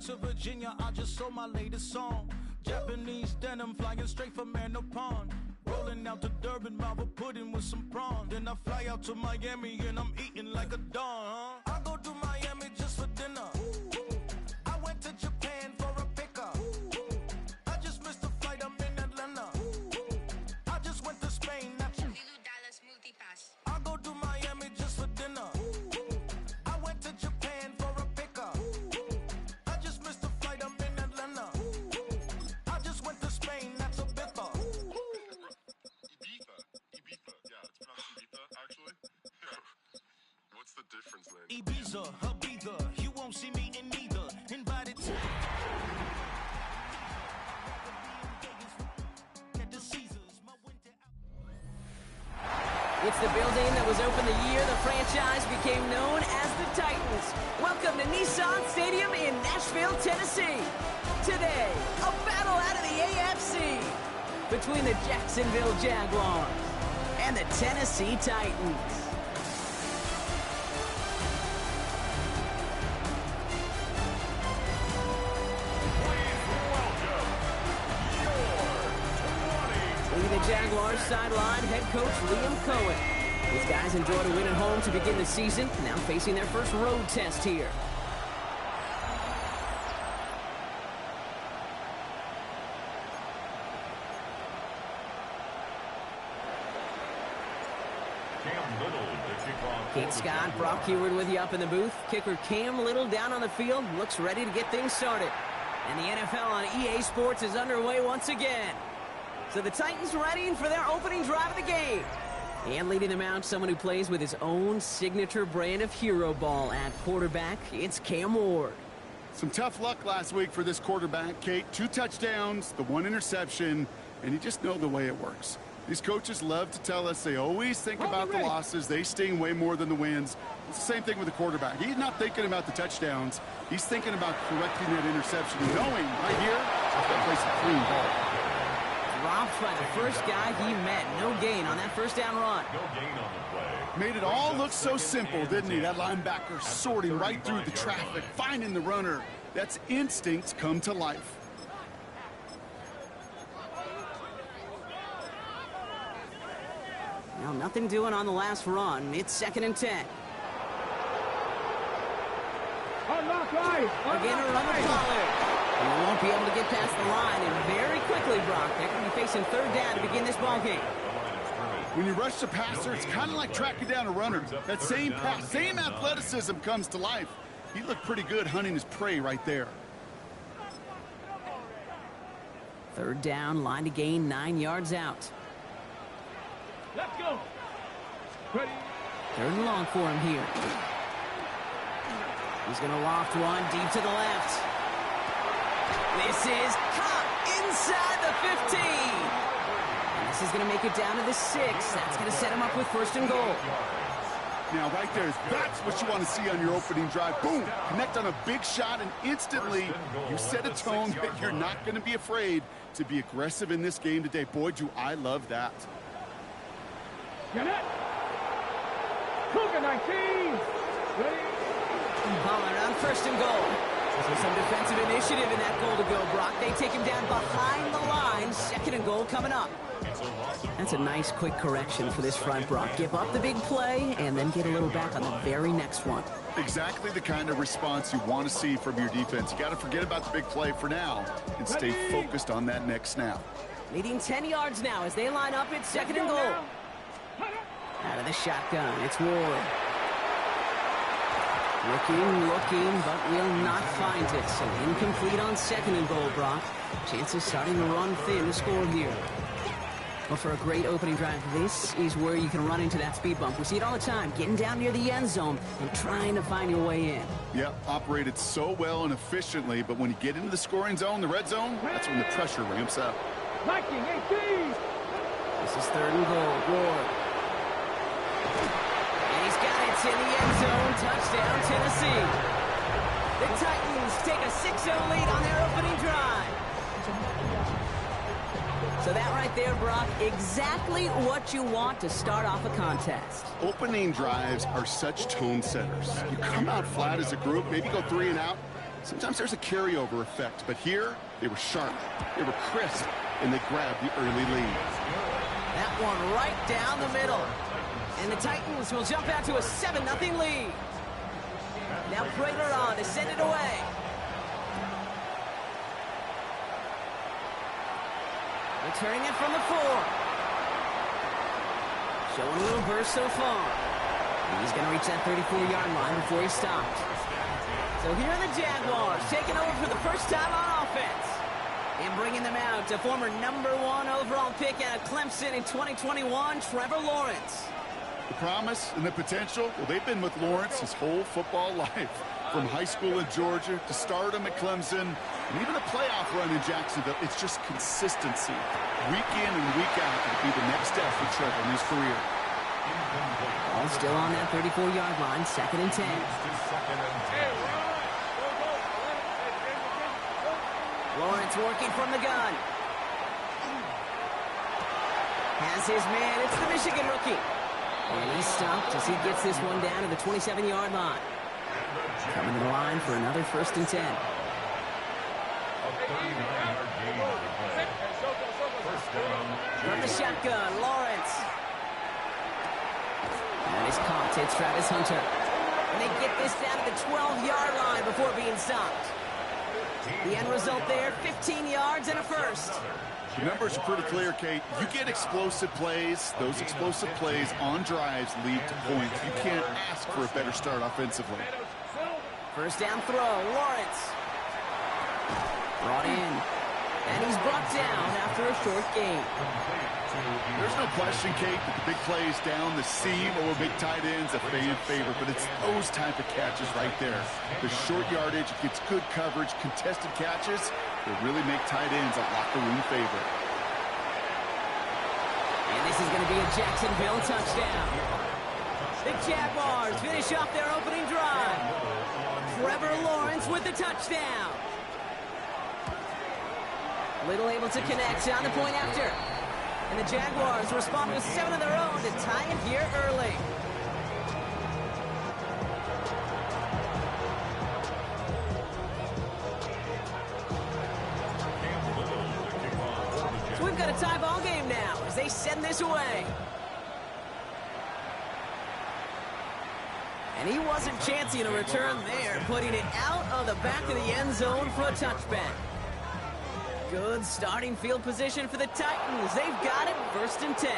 to Virginia, I just sold my latest song. Japanese denim flying straight from Manapon. Rolling out to Durban, Marvel pudding with some prawns. Then I fly out to Miami and I'm eating like a don. I go to Miami just for dinner. I went to Japan for a pickup. I just missed the flight, I'm in Atlanta. I just went to Spain, not you. Dallas Multipass. I go to Miami just for dinner. I went to Japan for a pickup. I just missed the flight, I'm in Atlanta. I just went to Spain, that's a bipper. Ibiza. Yeah, it's pronounced Ibiza, actually. What's the difference then? Ibiza, Ibiza, you won't see me in neither. Invited to at the Caesars, my winter. It's the building that was open the year the franchise became known as the Titans. Welcome to Nissan Stadium in Nashville, Tennessee. Today, a battle out of the AFC between the Jacksonville Jaguars and the Tennessee Titans. Leading the Jaguars sideline, head coach Liam Cohen. These guys enjoyed a win at home to begin the season, now facing their first road test here. Kate Scott, Brock Heward with you up in the booth. Kicker Cam Little down on the field, looks ready to get things started. And the NFL on EA Sports is underway once again. So the Titans ready for their opening drive of the game. And leading them out, someone who plays with his own signature brand of hero ball at quarterback, it's Cam Ward. Some tough luck last week for this quarterback, Kate. 2 touchdowns, the 1 interception, and you just know the way it works. These coaches love to tell us they always think about the losses. They sting way more than the wins. It's the same thing with the quarterback. He's not thinking about the touchdowns. He's thinking about correcting that interception and knowing right here, he's going to play some clean ball. Dropped by the first guy he met. No gain on that first down run. No gain on the play. Made it all look so simple, didn't he? That linebacker sorting right through the traffic, finding the runner. That's instincts come to life. Now, nothing doing on the last run. It's 2nd and 10. Again, a run to Pollard. And they won't be able to get past the line, and very quickly, Brock, they're going to be facing 3rd down to begin this ball game. When you rush the passer, it's kind of like tracking down a runner. That same pass, same athleticism comes to life. He looked pretty good hunting his prey right there. 3rd down, line to gain 9 yards out. Let's go. Ready. 3rd and long for him here. He's going to loft one deep to the left. This is caught inside the 15. And this is going to make it down to the 6. That's going to set him up with 1st and goal. Now, right there, that's what you want to see on your opening drive. Boom! Connect on a big shot, and instantly you set a tone that you're not going to be afraid to be aggressive in this game today. Boy, do I love that. Get it. Cougar 19. Ready. Pollard on 1st and goal. So some defensive initiative in that goal to go, Brock. They take him down behind the line. 2nd and goal coming up. That's a nice quick correction for this front, Brock. Give up the big play and then get a little back on the very next one. Exactly the kind of response you want to see from your defense. You got to forget about the big play for now and stay focused on that next snap. Leading 10 yards now as they line up at 2nd and goal. Out of the shotgun, it's Ward. Looking, but will not find it. So incomplete on 2nd and goal, Brock. Chances starting to run thin to score here. Well, for a great opening drive, this is where you can run into that speed bump. We see it all the time, getting down near the end zone and trying to find your way in. Yep, operated so well and efficiently, but when you get into the scoring zone, the red zone, that's when the pressure ramps up. Viking 18. This is 3rd and goal, Ward. And he's got it. It's in the end zone. Touchdown, Tennessee. The Titans take a 6-0 lead on their opening drive. So that right there, Brock, exactly what you want to start off a contest. Opening drives are such tone setters. You come out flat as a group, maybe go 3 and out. Sometimes there's a carryover effect, but here they were sharp, they were crisp, and they grabbed the early lead. That one right down the middle. And the Titans will jump out to a 7-0 lead. Now Prater on to send it away. Returning it from the 4. Showing a little burst so far. He's going to reach that 34-yard line before he stops. So here are the Jaguars taking over for the first time on offense. And bringing them out to former #1 overall pick out of Clemson in 2021, Trevor Lawrence. The promise and the potential, well, they've been with Lawrence his whole football life. From high school in Georgia to stardom at Clemson, and even a playoff run in Jacksonville, it's just consistency. Week in and week out will be the next step for Trevor in his career. All still on that 34-yard line, 2nd and 10. Lawrence working from the gun. Has his man. It's the Michigan rookie. And he's stopped as he gets this one down to the 27-yard line. Coming to the line for another 1st and 10. From the shotgun, Lawrence. And his caught. It's Travis Hunter. And they get this down to the 12-yard line before being stopped. The end result there, 15 yards and a 1st. The numbers are pretty clear, Kate. You get explosive plays. Those explosive plays on drives lead to points. You can't ask for a better start offensively. First down throw, Lawrence. Brought in. And he's brought down after a short gain. There's no question, Kate, that the big plays down the seam or big tight ends a fan favorite, but it's those type of catches right there. The short yardage, gets good coverage, contested catches, will really make tight ends a locker room favorite. And this is going to be a Jacksonville touchdown. The Jaguars finish off their opening drive. Trevor Lawrence with the touchdown. Little able to connect on the point after. And the Jaguars respond with 7 of their own to tie it here early. So we've got a tie ball game now as they send this away. And he wasn't chancing a return there, putting it out of the back of the end zone for a touchback. Good starting field position for the Titans. They've got it, 1st and 10.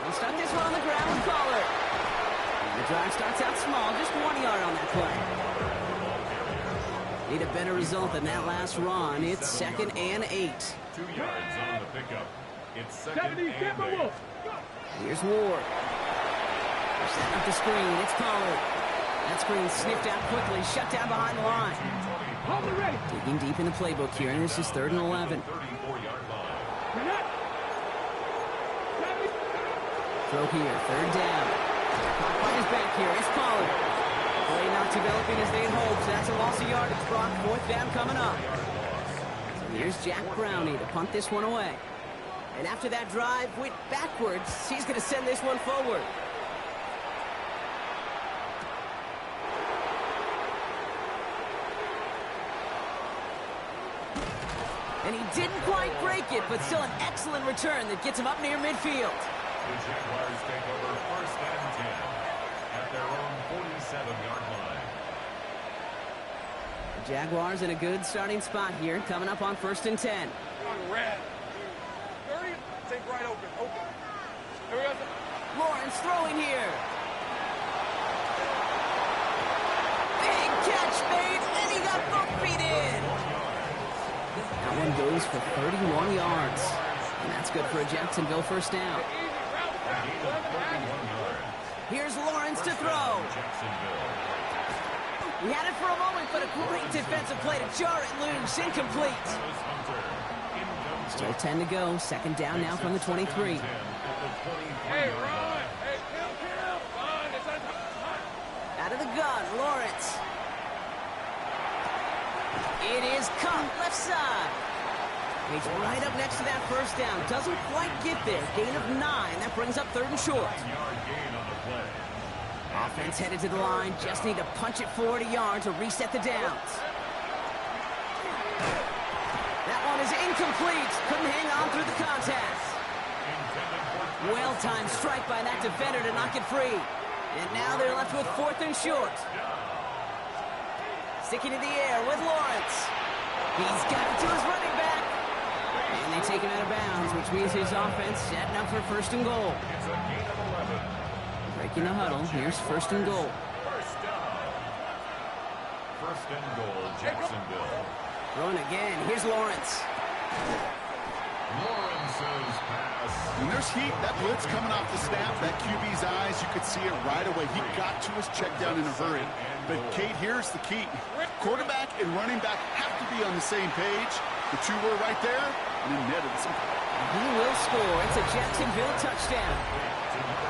They'll start this one on the ground with Pollard. And the drive starts out small, just 1 yard on that play. Need a better result than that last run. It's 2nd and 8. 2 yards on the pickup. It's 2nd and 8. Here's Ward. They're setting up the screen. It's Pollard. That screen sniffed out quickly, shut down behind the line. Digging deep in the playbook here, and this is 3rd and 11. Throw here, 3rd down. Clock is back here, it's Pollard. Play not developing as they had hoped. That's a loss of yardage. Brock, 4th down coming up. So here's Jack Brownie to punt this one away. And after that drive went backwards, he's going to send this one forward. And he didn't quite break it, but still an excellent return that gets him up near midfield. The Jaguars take over 1st and 10 at their own 47-yard line. The Jaguars in a good starting spot here, coming up on 1st and 10. Red. 30, take right open. Here we go. Lawrence throwing here. Big catch made, and he got both feet in. That one goes for 31 yards. And that's good for a Jacksonville 1st down. Here's Lawrence to throw. He had it for a moment, but a great defensive play to jar it loose. Incomplete. Still 10 to go. 2nd down now from the 23. Hey, run. Hey, kill. Run. Out of the gun, Lawrence. It is caught left side. He's right up next to that 1st down. Doesn't quite get there. Gain of 9. That brings up 3rd and short. 9-yard gain on the play. Offense headed to the line. Just need to punch it forward a yard to reset the downs. That one is incomplete. Couldn't hang on through the contact. Well-timed strike by that defender to knock it free. And now they're left with 4th and short. Sticking to the air with Lawrence. He's got it to his running back. And they take him out of bounds, which means his offense setting up for 1st and goal. It's a gain of 11. Breaking the huddle. Here's 1st and goal. First down. 1st and goal, Jacksonville. Throwing again. Here's Lawrence. Lawrence's pass. When there's heat, that blitz coming off the snap, that QB's eyes, you could see it right away. He got to his check down in a hurry. But, Kate, here's the key. Quarterback and running back have to be on the same page. The two were right there, and then netted some. He will score. It's a Jacksonville touchdown.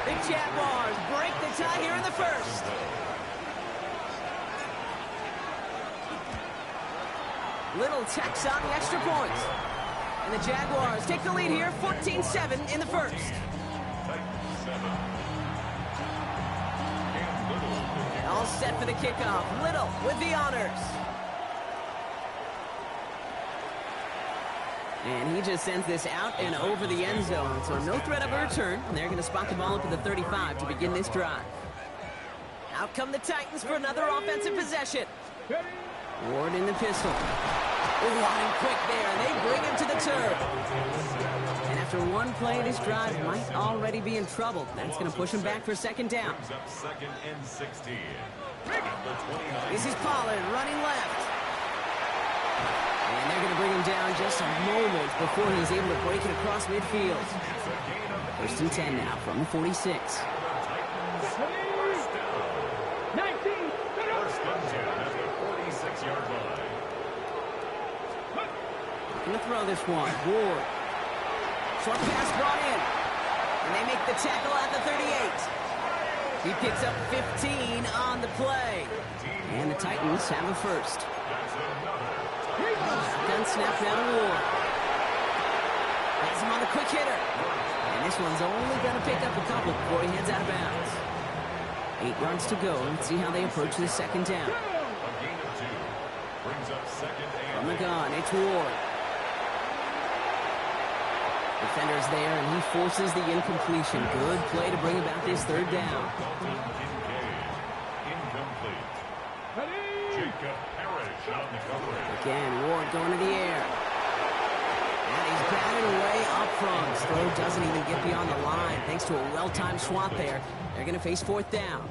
The Jaguars break the tie here in the 1st. Little tacks on the extra point. And the Jaguars take the lead here, 14-7 in the 1st. All set for the kickoff. Little with the honors. And he just sends this out and over the end zone. So no threat of a return. And they're going to spot the ball up at the 35 to begin this drive. Out come the Titans for another offensive possession. Ward in the pistol. Line quick there, and they bring him to the turf. And after one play, this drive might already be in trouble. That's going to push him back for 2nd down. Up 2nd and 16. This is Pollard running left. And they're going to bring him down just a moment before he's able to break it across midfield. 1st and 10 now from the 46. 1st and 10 at the 46-yard line. Going to throw this one. Ward. Short pass brought in. And they make the tackle at the 38. He picks up 15 on the play. And the Titans have a 1st. Gun snap now to Ward. Has him on the quick hitter. And this one's only going to pick up a couple before he heads out of bounds. 8 yards to go. Let's see how they approach the 2nd down. A gain of 2. Brings up 2nd and From the gun, it's Ward. Defender's there, and he forces the incompletion. Good play to bring about this 3rd down. Incomplete. Jacob Parrish on the coverage. Again, Ward going to the air. And he's batted away up front. His throw doesn't even get beyond the line. Thanks to a well-timed swat there. They're going to face 4th down.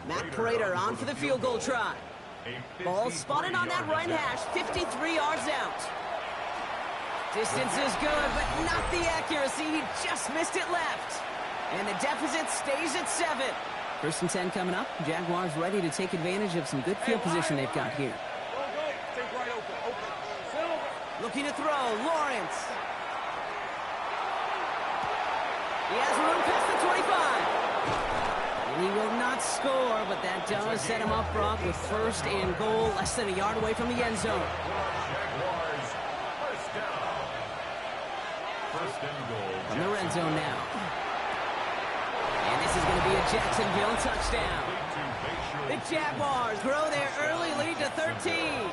Matt Prater on for the field goal try. Ball spotted on that right hash, 53 yards out. Distance is good, but not the accuracy. He just missed it left. And the deficit stays at 7. 1st and 10 coming up. Jaguars ready to take advantage of some good field position they've got here. Take right open. Looking to throw. Lawrence. He has room past the 25. And he will not score, but that does set him up, Brock, with 1st and goal, less than a yard away from the end zone. Jaguars, 1st down. 1st and goal. From the red zone now. And this is going to be a Jacksonville touchdown. The Jaguars grow their early lead to 13.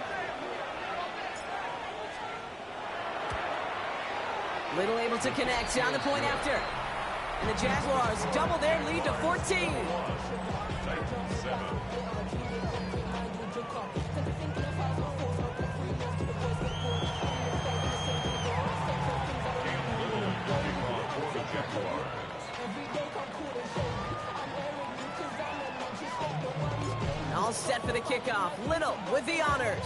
Little able to connect on the point after. And the Jaguars double their lead to 14. All set for the kickoff. Little with the honors.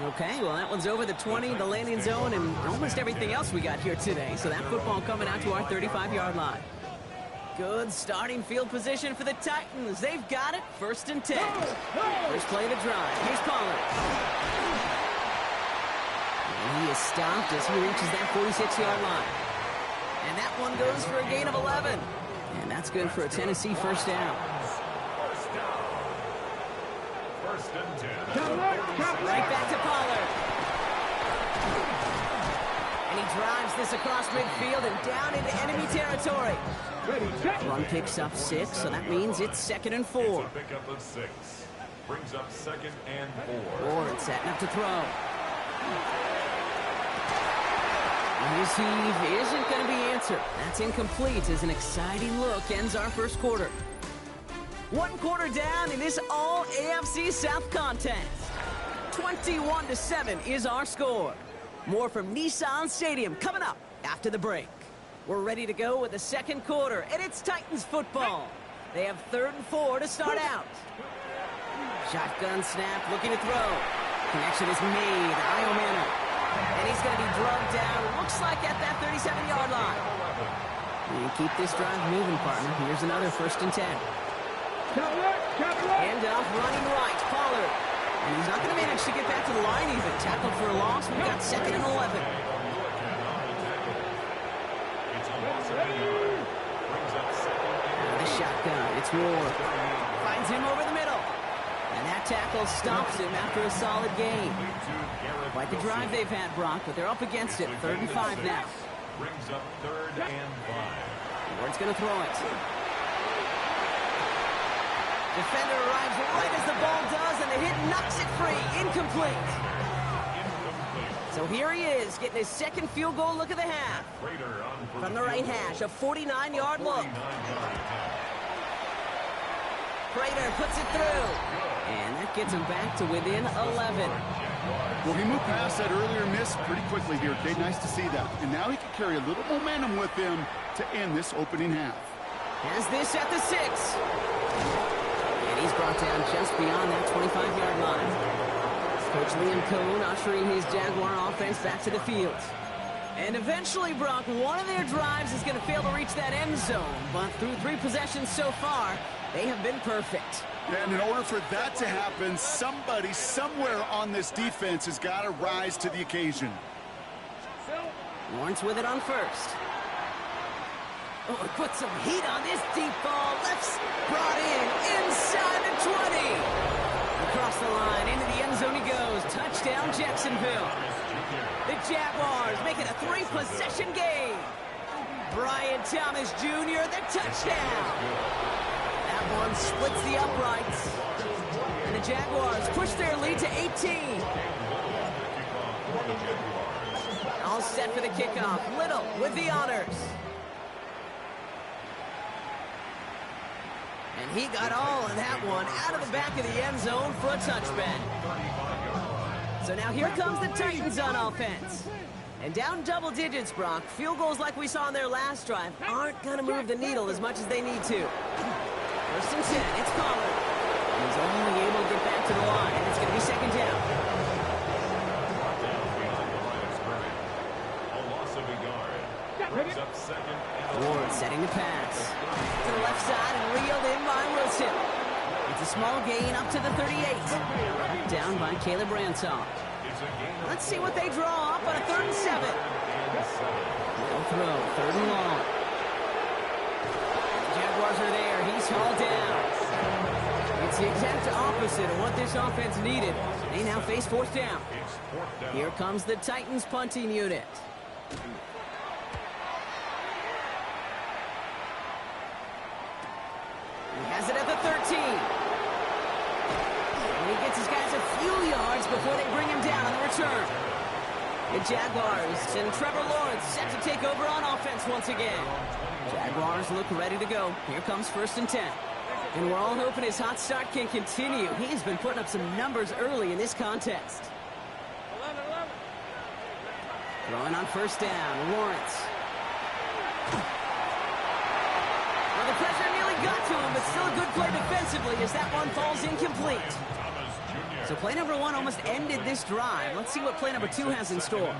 Okay, well, that one's over the 20, the landing zone, and almost everything else we got here today. So that football coming out to our 35-yard line. Good starting field position for the Titans. They've got it, 1st and 10. First play of the drive. Here's Pollard. And he is stopped as he reaches that 46-yard line. And that one goes for a gain of 11. And that's good for a Tennessee 1st down. First and 10. Right back to Pollard. And he drives this across midfield and down into enemy territory. Run picks up 6, so that means it's 2nd and 4. It's a pickup of 6. Brings up 2nd and 4. Ward setting up to throw. His heave isn't going to be answered. That's incomplete as an exciting look ends our first quarter. 1 quarter down in this all AFC South contest. 21-7 is our score. More from Nissan Stadium coming up after the break. We're ready to go with the second quarter, and it's Titans football. They have 3rd and 4 to start out. Shotgun snap, looking to throw. Connection is made. Iomana. And he's going to be drugged down, looks like at that 37-yard line. You keep this drive moving, partner. Here's another 1st and 10. Handoff running right. Pollard. And he's not going to manage to get back to the line even. Tackled for a loss. We've got 2nd and 11. The shotgun. It's Ward. Finds him over the middle. And that tackle stops him after a solid gain. Quite the drive they've had, Brock, but they're up against it. 3rd and 5 now. Brings up 3rd and 5. Ward's going to throw it. Defender arrives right as the ball does, and the hit knocks it free. Incomplete. So here he is, getting his 2nd field goal look of the half. From the right hash, a 49-yard look. Prater puts it through. And that gets him back to within 11. Well, he moved past that earlier miss pretty quickly here, Kate. Nice to see that. And now he can carry a little momentum with him to end this opening half. Has this at the 6. And he's brought down just beyond that 25-yard line. Coach Liam Cohn ushering his Jaguar offense back to the field. And eventually, Brock, one of their drives is going to fail to reach that end zone. But through 3 possessions so far, they have been perfect. And in order for that to happen, somebody somewhere on this defense has got to rise to the occasion. Lawrence with it on 1st. Oh, put some heat on this deep ball. Left brought in inside the 20. Across the line, into the end zone he goes. Touchdown, Jacksonville. The Jaguars make it a 3-possession game. Brian Thomas Jr., the touchdown. That one splits the uprights. And the Jaguars push their lead to 18. All set for the kickoff. Little with the honors. And he got all of that one out of the back of the end zone for a touchback. So now here comes the Titans on offense. And down double digits, Brock. Field goals like we saw on their last drive aren't going to move the needle as much as they need to. 1st and 10, it's Pollard. He's only able to get back to the line, and it's going to be 2nd down. A loss of a yard. Brings up 2nd and 11. Ward setting the pass. To the left side and reeled in by Wilson. It's a small gain up to the 38. Down by Caleb Ransaw. Let's see what they draw up on a 3rd and 7. No throw, 3rd and long. The Jaguars are there. He's hauled down. It's the exact opposite of what this offense needed. They now face 4th down. Here comes the Titans punting unit. He has it at the 13. And he gets his guys a few yards before they bring him down on the return. The Jaguars and Trevor Lawrence set to take over on offense once again. Jaguars look ready to go. Here comes 1st and 10. And we're all hoping his hot start can continue. He's been putting up some numbers early in this contest. 11. Throwing on 1st down, Lawrence. Well, the pressure nearly got to him, but still a good play defensively as that one falls incomplete. So play number 1 almost ended this drive. Let's see what play number 2 has in store.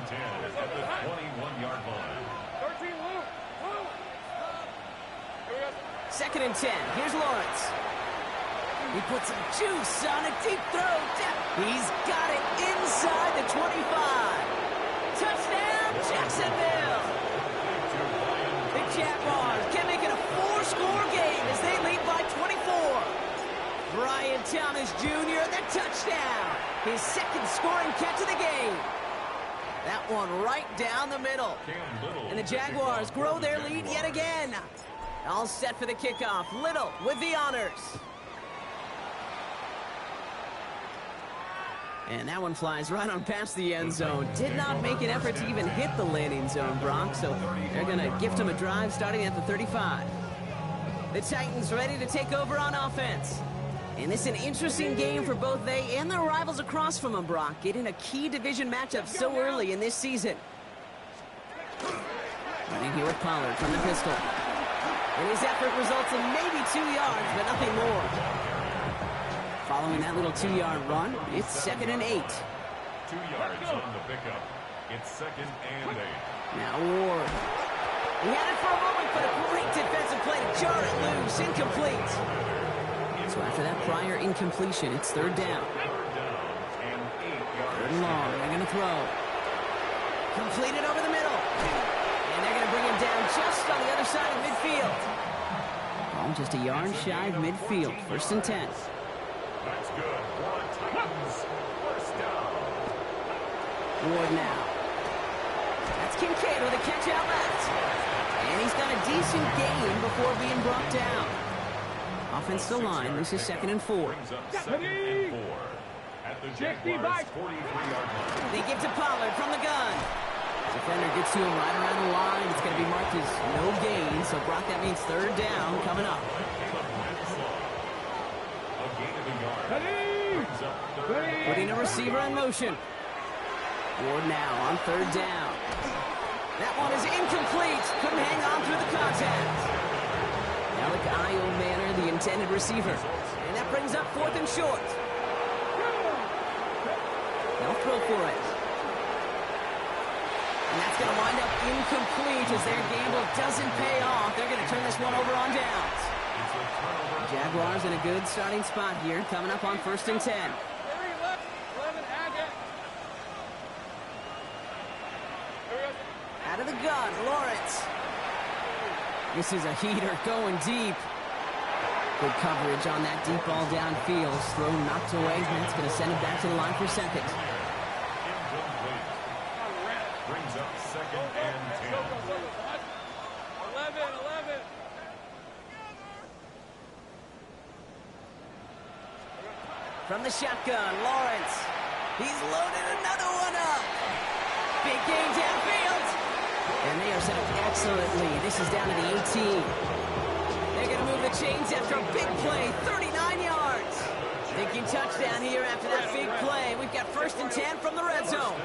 2nd and 10. Here's Lawrence. He puts some juice on a deep throw. He's got it inside the 25. Touchdown, Jacksonville. The Jaguars can make it a 4-score game as they lead by 24. Brian Thomas Jr., the touchdown. His 2nd scoring catch of the game. That one right down the middle. Cam Little. And the Jaguars grow their lead yet again. All set for the kickoff. Little with the honors. And that one flies right on past the end zone. Did not make an effort to even hit the landing zone, Brock. So they're going to gift him a drive starting at the 35. The Titans ready to take over on offense. And this is an interesting game for both they and their rivals across from them, Brock, getting a key division matchup so early in this season. Running here with Pollard from the pistol. And his effort results in maybe 2 yards, but nothing more. Following that little 2-yard run, it's 2nd and 8. 2 yards on the pickup. It's 2nd and 8. Now Ward. He had it for a moment, but a great defensive play to jar it loose. Incomplete. So after that prior incompletion, it's 3rd down. 3rd down and 8 yards. 3rd and long. They're going to throw. Completed over the middle. And they're going to bring him down just on the other side of midfield. Ball just a yard shy of midfield. 1st and 10. That's good. Titans. 1st down. Ward now. That's Kincaid with a catch out left. And he's got a decent gain before being brought down. Offensive line, this is 2nd and 4. Brings up 2nd and 4 at the Jaguars' 43-yard line. They give to Pollard from the gun. Defender gets to him right around the line. It's going to be marked as no gain. So, Brock, that means 3rd down coming up. A gain of a yard. Brings up 3rd. Putting a receiver in motion. Ward now on 3rd down. That one is incomplete. Couldn't hang on through the contact. Alec Io Manor, the intended receiver. And that brings up 4th and short. They'll throw for it. And that's going to wind up incomplete as their gamble doesn't pay off. They're going to turn this one over on downs. Jaguars in a good starting spot here, coming up on 1st and 10. Out of the gun, Lawrence. This is a heater going deep. Good coverage on that deep ball downfield. Throw knocked away. That's going to send it back to the line for 2nd. Incomplete. Brings up 2nd and 10. 11. From the shotgun, Lawrence. He's loaded another one up. Big game downfield. And they are set up excellently. This is down to the 18. They're going to move the chains after a big play. 39 yards. Thinking touchdown here after that big play. We've got 1st and 10 from the red zone.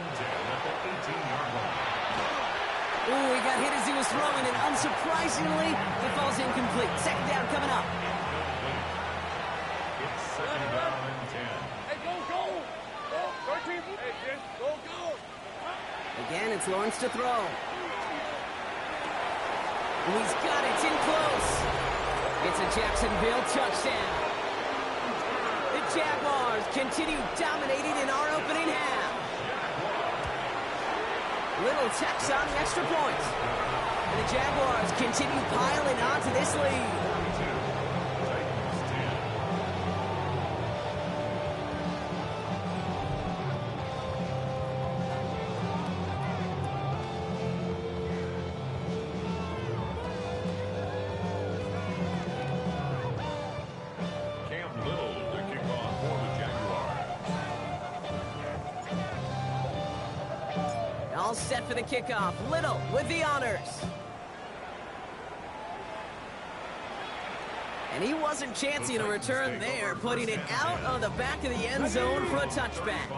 Ooh, he got hit as he was throwing, and unsurprisingly, it falls incomplete. 2nd down coming up. It's 2nd down and 10. Hey, go. 13. Hey, Jen, go. Again, it's Lawrence to throw. He's got it. It's in close. It's a Jacksonville touchdown. The Jaguars continue dominating in our opening half. Little Tex on the extra point. And the Jaguars continue piling on to this lead. All set for the kickoff. Little with the honors. And he wasn't chancing a return there, putting it out on the back of the end zone for a touchback.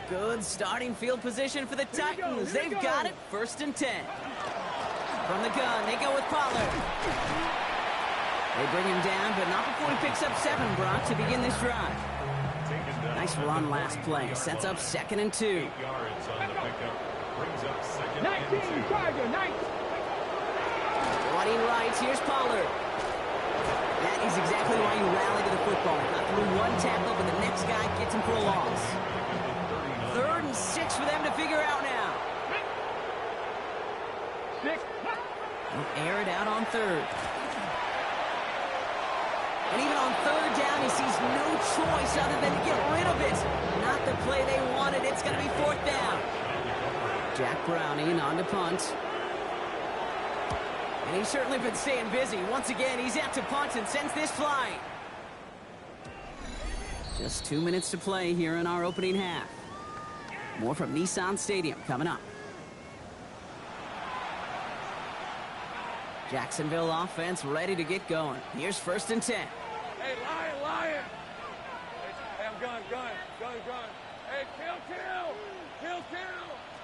Good starting field position for the Titans. They've got it. 1st and 10. From the gun, they go with Pollard. They bring him down, but not before he picks up 7, Brock, to begin this drive. Nice run last play. Sets up 2nd and 2. 8 yards on the pickup. Brings up 2nd 19, and 2. Tiger, 19. Running right, here's Pollard. That is exactly why you rally to the football. Not through one tackle, but the next guy gets him for a loss. 3rd and 6 for them to figure out now. 6. They'll air it out on 3rd. And even on 3rd down, he sees no choice other than to get rid of it. Not the play they wanted. It's going to be 4th down. Jack Browning on to punt. And he's certainly been staying busy. Once again, he's out to punt and sends this flying. Just 2 minutes to play here in our opening half. More from Nissan Stadium coming up. Jacksonville offense ready to get going. Here's 1st and 10. Hey, Lion! Hey, I'm gun. Hey, kill!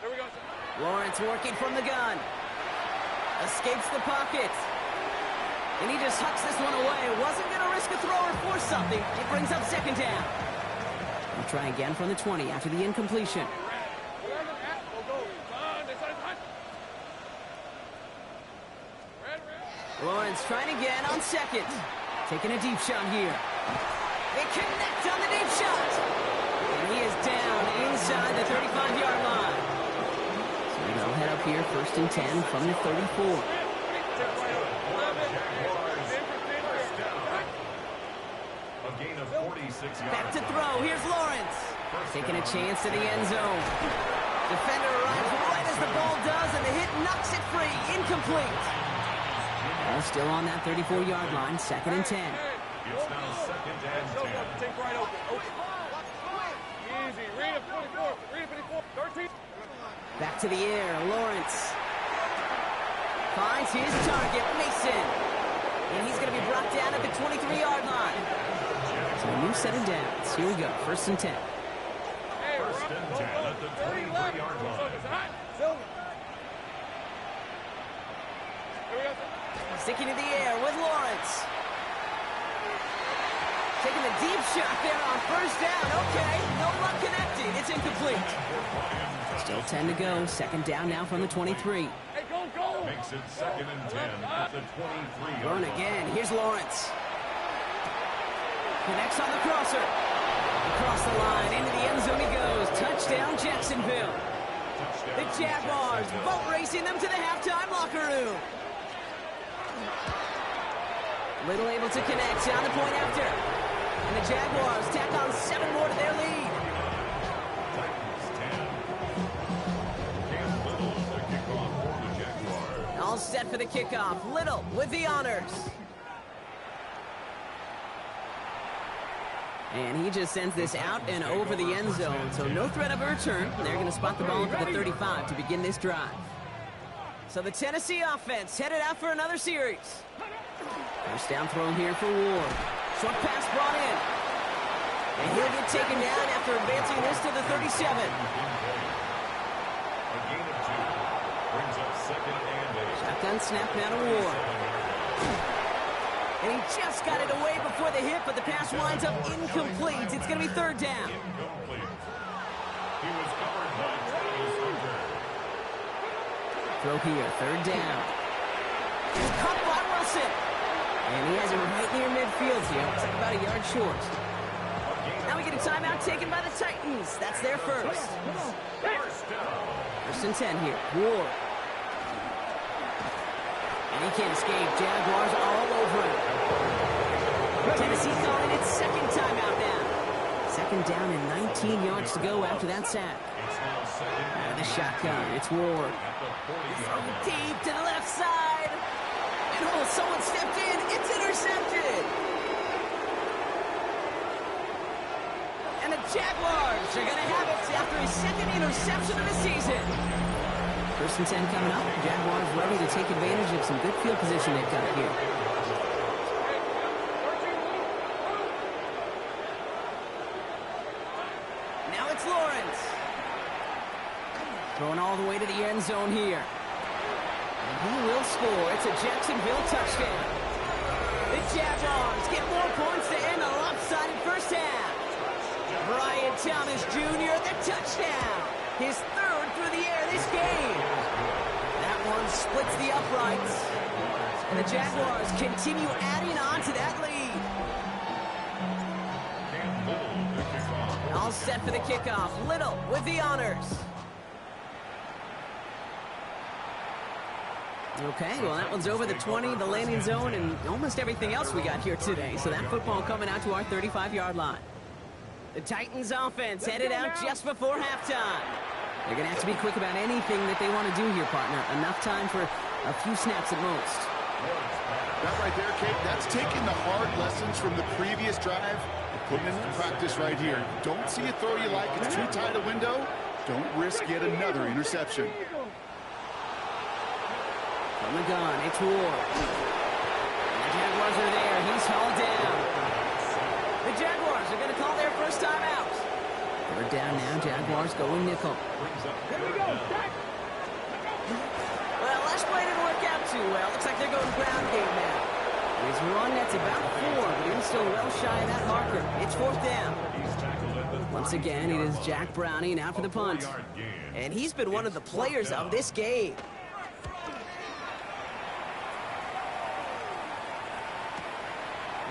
There we go. Lawrence working from the gun. Escapes the pocket. And he just hucks this one away. Wasn't going to risk a throw or force something. It brings up 2nd down. We'll try again from the 20 after the incompletion. Lawrence trying again on 2nd. Taking a deep shot here. They connect on the deep shot. And he is down inside the 35-yard line. So they'll head up here 1st and 10 from the 34. A gain of 46 yards. Back to throw. Here's Lawrence. Taking a chance to the end zone. Defender arrives right as the ball does, and the hit knocks it free. Incomplete. All still on that 34-yard line, 2nd and 10. It's now 2nd and 10. Take right open. Easy. Read it 54. 13. Back to the air. Lawrence finds his target, Mason. And he's going to be brought down at the 23-yard line. So a new set of downs. Here we go. 1st and 10. First and 10 at the 23-yard line. Sticking in the air with Lawrence. Taking a deep shot there on 1st down. Okay, no luck connecting. It's incomplete. Still 10 to go. 2nd down now from the 23. Hey, go! Makes it 2nd and 10 at the 23-yard Burn line. again. Here's Lawrence. Connects on the crosser. Across the line. Into the end zone he goes. Touchdown, Jacksonville. The Jaguars boat racing them to the halftime locker room. Little able to connect on the point after. And the Jaguars tack on 7 more to their lead. Titans 10. Cam Little, the kickoff for the Jaguars. All set for the kickoff. Little with the honors. And he just sends this out and over the end zone, so no threat of a return. They're going to spot the ball for the 35 to begin this drive. So the Tennessee offense headed out for another series. First down throw here for Ward. Short pass brought in. And he'll get taken down after advancing this to the 37. A gain of 2 brings up 2nd and 8. Shotgun snap now to Ward. And he just got it away before the hit, but the pass winds up incomplete. It's going to be 3rd down. Incomplete. He was covered by Travis Hunter. Throw here, 3rd down. He's caught by Wilson. And he has it right near midfield here. Looks like about a yard short. Now we get a timeout taken by the Titans. That's their first. First down. 1st and 10 here. Ward. And he can't escape. Jaguars all over him. Tennessee calling its 2nd timeout now. 2nd down and 19 yards to go after that sack. It's now 2nd Out of and the shotgun, it's Ward. at the 40-yard line. Deep to the left side. And oh, someone stepped in. It's intercepted. And the Jaguars are going to have it after his 2nd interception of the season. 1st and 10 coming up. Jaguars ready to take advantage of some good field position they've got here. Now it's Lawrence. Throwing all the way to the end zone here. And he will score. It's a Jacksonville touchdown. The Jaguars get more points to end a lopsided 1st half. Brian Thomas Jr., the touchdown. His 3rd through the air this game. That one splits the uprights. And the Jaguars continue adding on to that lead. Cam Little, the kickoff. All set for the kickoff. Little with the honors. Okay, well, that one's over the 20, the landing zone, and almost everything else we got here today. So that football coming out to our 35-yard line. The Titans offense headed out just before halftime. They're going to have to be quick about anything that they want to do here, partner. Enough time for a few snaps at most. That right there, Kate, that's taking the hard lessons from the previous drive and putting it into practice right here. Don't see a throw you like, it's too tight a window. Don't risk yet another interception. From the gun, it's Ward. And the Jaguars are there. He's hauled down. The Jaguars are going to call their first time out. Third down now, Jaguars going nickel. Well, last play didn't work out too well. Looks like they're going ground game now. His run, that's about 4, but he's still well shy of that marker. It's 4th down. Once again, it is Jack Browning out for the punt. And he's been one of the players of this game.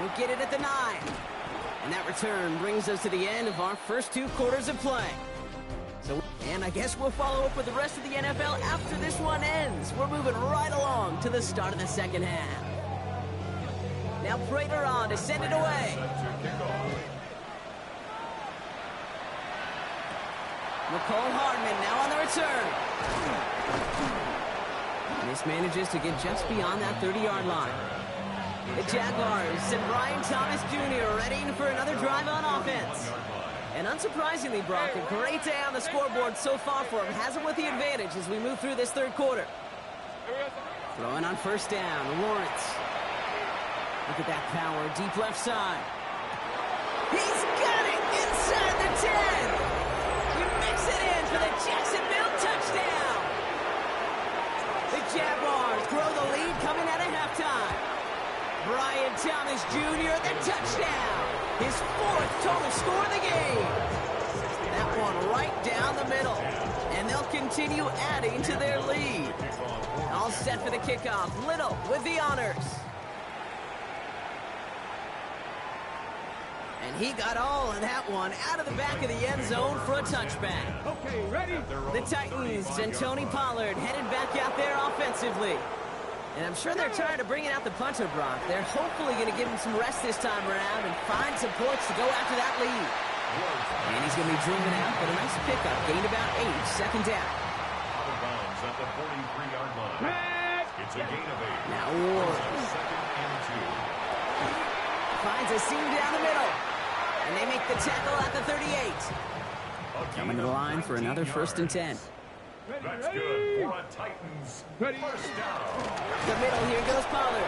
We'll get it at the 9. And that return brings us to the end of our first 2 quarters of play. And I guess we'll follow up with the rest of the NFL after this one ends. We're moving right along to the start of the second half. Now Prater on to send it away. Nicole Hardman now on the return. This manages to get just beyond that 30-yard line. The Jaguars send Brian Thomas Jr. readying for another drive on offense. And unsurprisingly, Brock, a great day on the scoreboard so far for him. Has him with the advantage as we move through this third quarter. Throwing on first down, Lawrence. Look at that power, deep left side. He's got it inside the 10. He makes it in for the Jacksonville touchdown. The Jaguars grow the lead coming out of halftime. Brian Thomas Jr., the touchdown. His 4th total score of the game. That one right down the middle. And they'll continue adding to their lead. All set for the kickoff. Little with the honors. And he got all of that one out of the back of the end zone for a touchback. Okay, ready? The Titans and Tony Pollard headed back out there offensively. And I'm sure they're tired of bringing out the punter, Brock. They're hopefully going to give him some rest this time around and find some points to go after that lead. And he's going to be driven out, but a nice pickup. Gained about 8, second down. Out of bounds at the 43-yard line. It's a gain of 8. Now Ward. Second and 2. Finds a seam down the middle. And they make the tackle at the 38. Coming to the line for another 1st and 10. That's good for a Titans first down. The middle, here goes Pollard.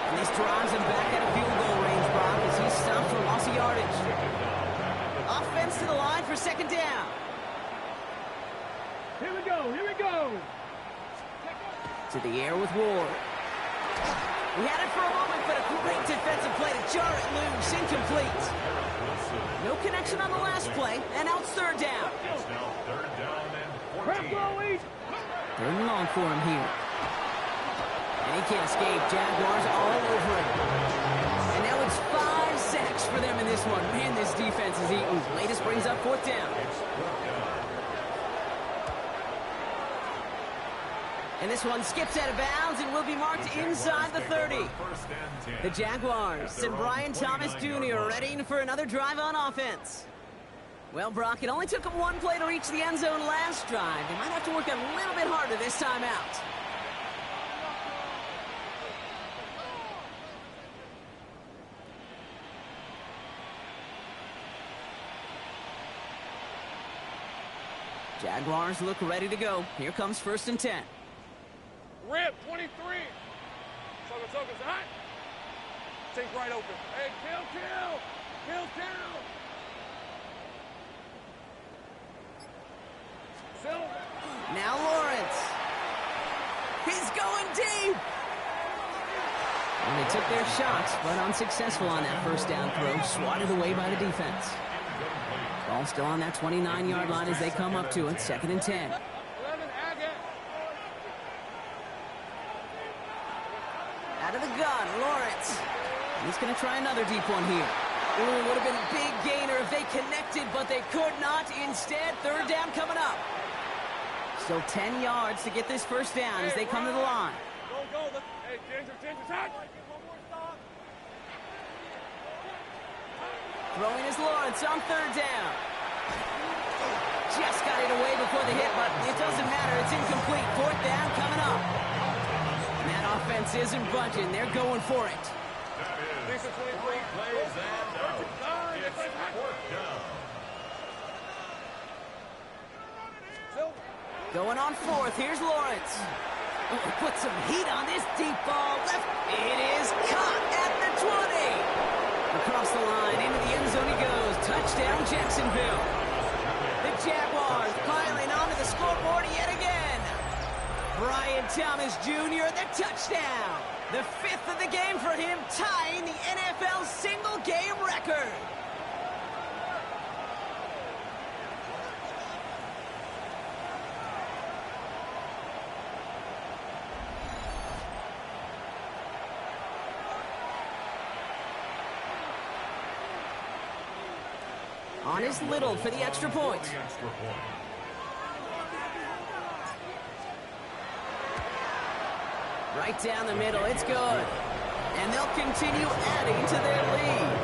And this drives him back out of field goal range, Brock, as he stops for loss of yardage. Offense to the line for second down. Here we go, here we go. To the air with Ward. He had it for a moment, but a great defensive play to jar it loose, incomplete. No connection on the last play, and now it's 3rd down. It's now 3rd down and 14. 3rd and long for him here. And he can't escape. Jaguars all over him. And now it's 5 sacks for them in this one. Man, this defense is eating. Latest brings up 4th down. And this one skips out of bounds and will be marked inside the 30. The Jaguars send Brian Thomas Jr. readying for another drive on offense. Well, Brock, it only took them 1 play to reach the end zone last drive. They might have to work a little bit harder this time out. Jaguars look ready to go. Here comes 1st and 10. Rip, 23. Soga's hot. Take right open. Hey, kill. Now Lawrence. He's going deep. And they took their shots, but unsuccessful on that first down throw. Swatted away by the defense. Ball still on that 29-yard line as they come up to it. 2nd and 10. Out of the gun, Lawrence. And he's going to try another deep one here. Ooh, would have been a big gainer if they connected, but they could not. Instead, 3rd down coming up. Still 10 yards to get this first down as they come to the line. Go. Hey, Ginger, hot. Throwing is Lawrence on 3rd down. just got it away before the hit, but it doesn't matter. It's incomplete. Fourth down coming up. And that offense isn't budging. They're going for it. That is 3 plays and out. It's fourth down. Going on fourth. Here's Lawrence. Oh, put some heat on this deep ball. Left. It is caught at the 20. Across the line, into the end zone he goes. Touchdown, Jacksonville. The Jaguars piling onto the scoreboard yet again. Brian Thomas Jr., the touchdown. The 5th of the game for him, tying the NFL single-game record. On is Little for the extra point. Right down the middle, it's good. And they'll continue adding to their lead.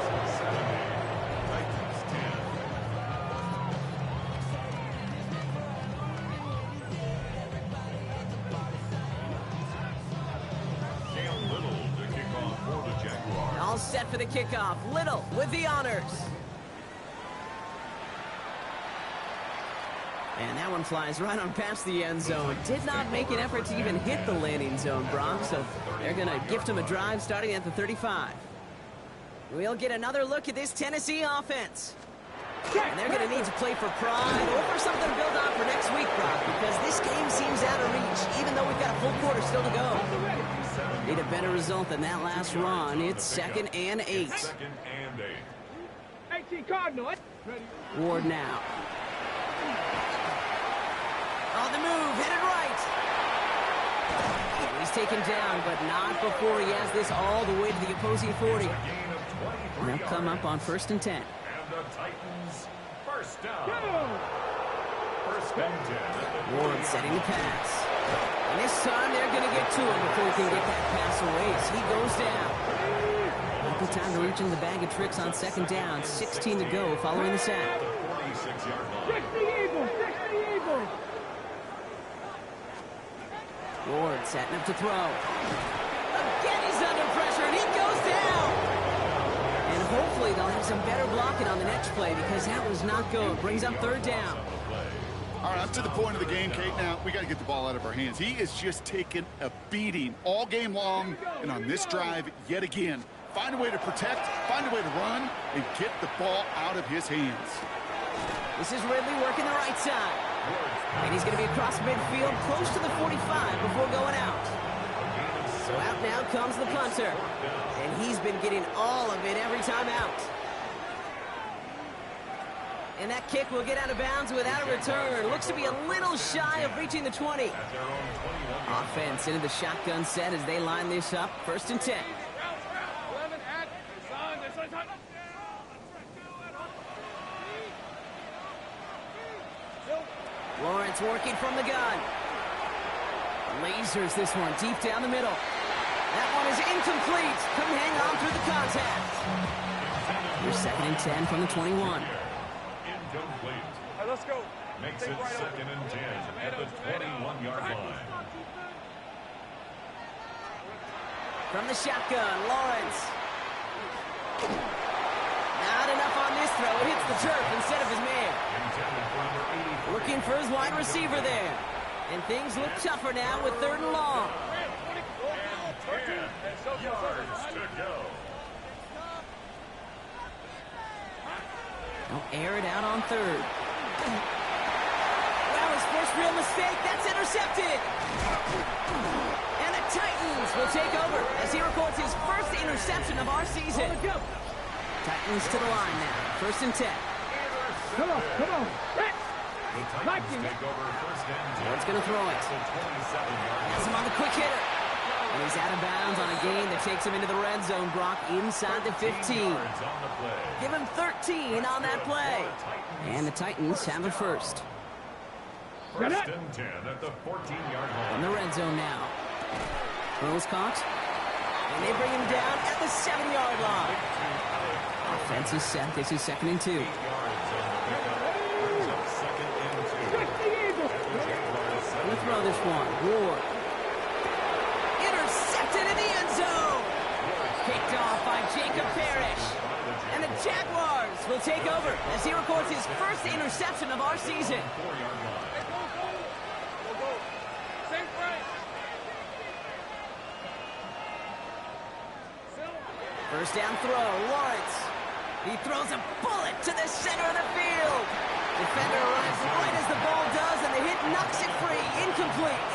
Cam Little to kick off for the Jaguars. All set for the kickoff. Little with the honors. And that one flies right on past the end zone. Did not make an effort to even hit the landing zone, Brock. So they're going to gift him a drive starting at the 35. We'll get another look at this Tennessee offense. And they're going to need to play for pride or for something to build on for next week, Brock, because this game seems out of reach, even though we've got a full quarter still to go. Need a better result than that last run. It's 2nd and 8. 2nd and 8. 18 Cardinal. Ward now. On the move, headed right. He's taken down, but not before he has this all the way to the opposing 40. And they'll come up on 1st and 10. And the Titans, first down. 1st and 10. Ward setting the pass. And this time they're going to get to him before he can get that pass away as he goes down. Good time to reach in the bag of tricks on 2nd down. 16 to go following the sack. 46-yard line. 60 Eagles, 60 Eagles. Ward setting up to throw. Again, he's under pressure, and he goes down. And hopefully they'll have some better blocking on the next play because that was not good. Brings up 3rd down. All right, up to the point of the game, Kate. Now, we got to get the ball out of our hands. He is just taking a beating all game long, and on this drive, yet again. Find a way to protect, find a way to run, and get the ball out of his hands. This is Ridley working the right side. And he's going to be across midfield, close to the 45 before going out. So out now comes the punter. And he's been getting all of it every time out. And that kick will get out of bounds without a return. Looks to be a little shy of reaching the 20. Offense into the shotgun set as they line this up. 1st and 10. Lawrence working from the gun. Lasers this one deep down the middle. That one is incomplete. Couldn't hang on through the contact. Here's 2nd and 10 from the 21. Incomplete. All right, let's go. Makes it 2nd and 10 at the 21-yard line. From the shotgun, Lawrence. Not enough on this throw. It hits the turf instead of his man. Looking for his wide receiver there. And things look tougher now with 3rd and long. 10 yards to go. They'll air it out on 3rd. Well, his first real mistake. That's intercepted. And the Titans will take over as he records his first interception of our season. Titans to the line now. 1st and 10. Come on, come on. The Titans take over 1st and 10. Ward's going to throw it. Has him on the quick hitter. And he's out of bounds on a gain that takes him into the red zone, Brock, inside the 15. Give him 13 on that play. And the Titans have a first. 1st and 10 at the 14-yard line. In the red zone now. Throws caught. And they bring him down at the 7-yard line. Offense is set. This is 2nd and 2. 8 yards on the pickup. Brings up 2nd and throw this one. Ward. Intercepted in the end zone. Picked off by Jacob Parrish. And the Jaguars will take over as he records his first interception of our season. First down throw, Lawrence. He throws a bullet to the center of the field. Defender arrives right as the ball does, and the hit knocks it free. Incomplete.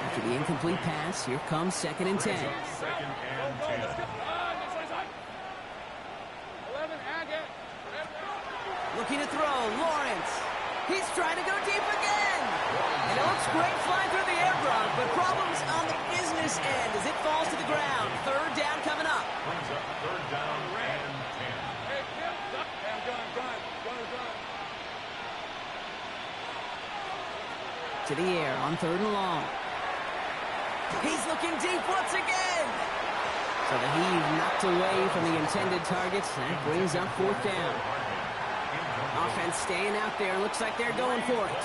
After the incomplete pass, here comes 2nd and 10. Second and 10. Looking to throw, Lawrence. He's trying to go deep again. And it looks great flying through the air, Brock, but problems on the business end as it falls to the ground. 3rd down coming up. Brings up 3rd down and 10. Hey, I'm done. To the air on 3rd and long. He's looking deep once again. So the heave knocked away from the intended targets. That brings up 4th down. Offense staying out there. Looks like they're going for it.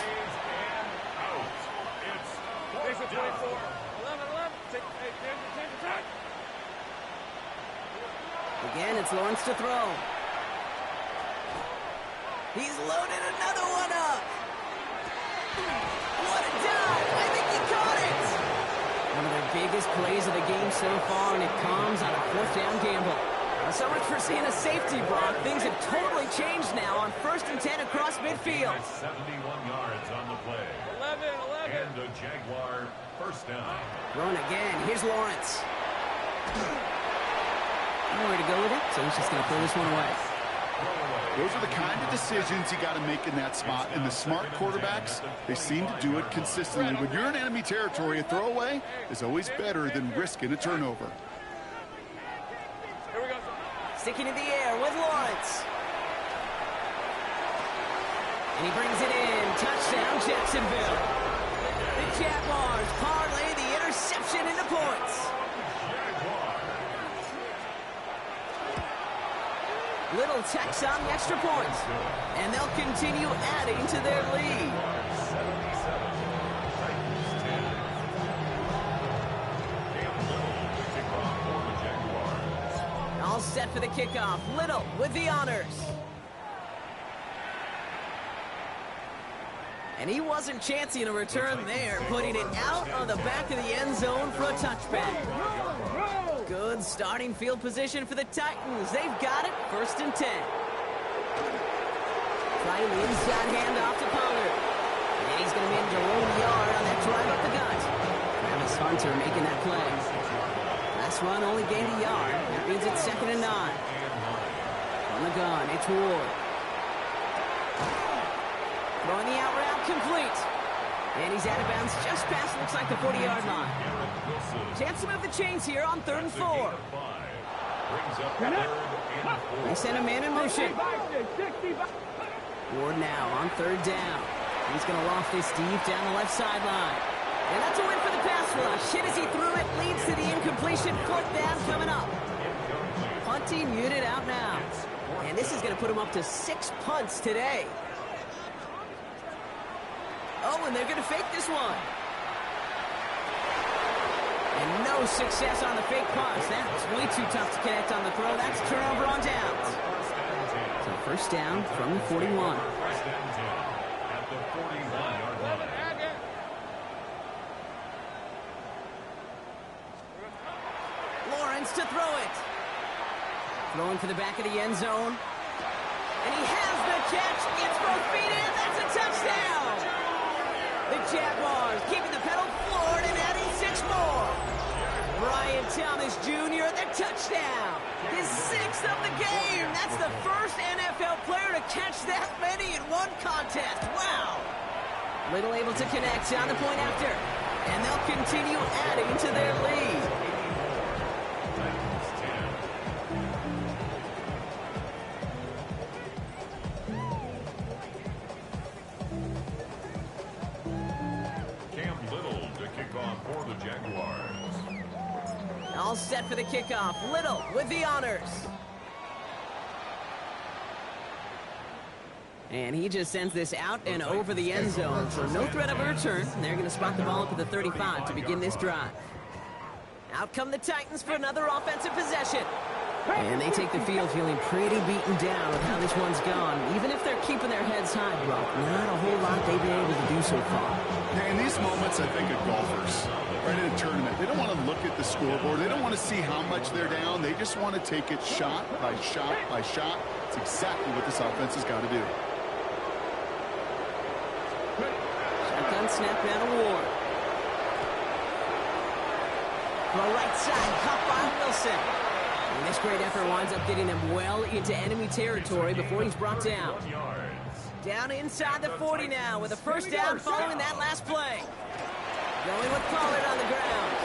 There's a 24. 11. Take attack. Again, it's Lawrence to throw. He's loaded another one up. What a dive! I think he caught it! One of their biggest plays of the game so far, and it comes on a 4th down gamble. So much for seeing a safety, Brock. Things have totally changed now on 1st and 10 across midfield. 71 yards on the play. 11. And a Jaguar 1st down. Throwing again. Here's Lawrence. Nowhere to go with it, so he's just going to throw this one away. Those are the kind of decisions you got to make in that spot. And the smart quarterbacks, they seem to do it consistently. When you're in enemy territory, a throwaway is always better than risking a turnover. Here we go. Sticking in the air with Lawrence. And he brings it in. Touchdown, Jacksonville. The Jaguars parlay the interception into points. Little tacks on the extra point. And they'll continue adding to their lead. 77. Titans 10. Cam Little to kick off for the Jaguars. All set for the kickoff. Little with the honors. And he wasn't chancing a return there, putting it out on the back of the end zone for a touchback. Good starting field position for the Titans. They've got it, 1st and 10. Trying the inside handoff to Pollard. And he's going to be in Jerome Yard on that drive up the gut. Travis Hunter making that play. Last run only gained a yard. That means it's 2nd and 9. On the gun, it's Ward. Throwing the out route complete. And he's out of bounds just past, looks like the 40-yard line. Chance to move the chains here on 3rd and 4. They send a man in motion. Ward now on 3rd down. He's going to loft this deep down the left sideline. And that's a win for the pass rush. Hit as he threw it, leads to the incompletion. 4th down coming up. Punting muted out now. And this is going to put him up to 6 punts today. Oh, and they're going to fake this one. And no success on the fake pass. That was way too tough to connect on the throw. That's turnover on downs. So 1st down from the 41. 1st and 10 at the 41-yard line. Lawrence to throw it. Throwing for the back of the end zone. And he has the catch. Gets both feet in. That's a touchdown. The Jaguars keeping the pedal floored and adding 6 more. Brian Thomas Jr. the touchdown. His 6th of the game. That's the first NFL player to catch that many in one contest. Wow. Little able to connect on the point after. And they'll continue adding to their lead. Titans 10. Cam Little to kick off for the Jaguars. All set for the kickoff. Little with the honors. And he just sends this out and over the end zone, so no threat of a return. They're going to spot the ball up at the 35 to begin this drive. Out come the Titans for another offensive possession. And they take the field feeling pretty beaten down with how this one's gone. Even if they're keeping their heads high, Brock, not a whole lot they've been able to do so far. Yeah, in these moments, I think of golfers, right, in a tournament. They don't want to look at the scoreboard. They don't want to see how much they're down. They just want to take it shot by shot by shot. It's exactly what this offense has got to do. Shotgun snap down to Ward. The right side, caught by Wilson. And this great effort winds up getting him well into enemy territory before he's brought down. Down inside the 40 now with a first down following that last play. Going with Pollard on the ground.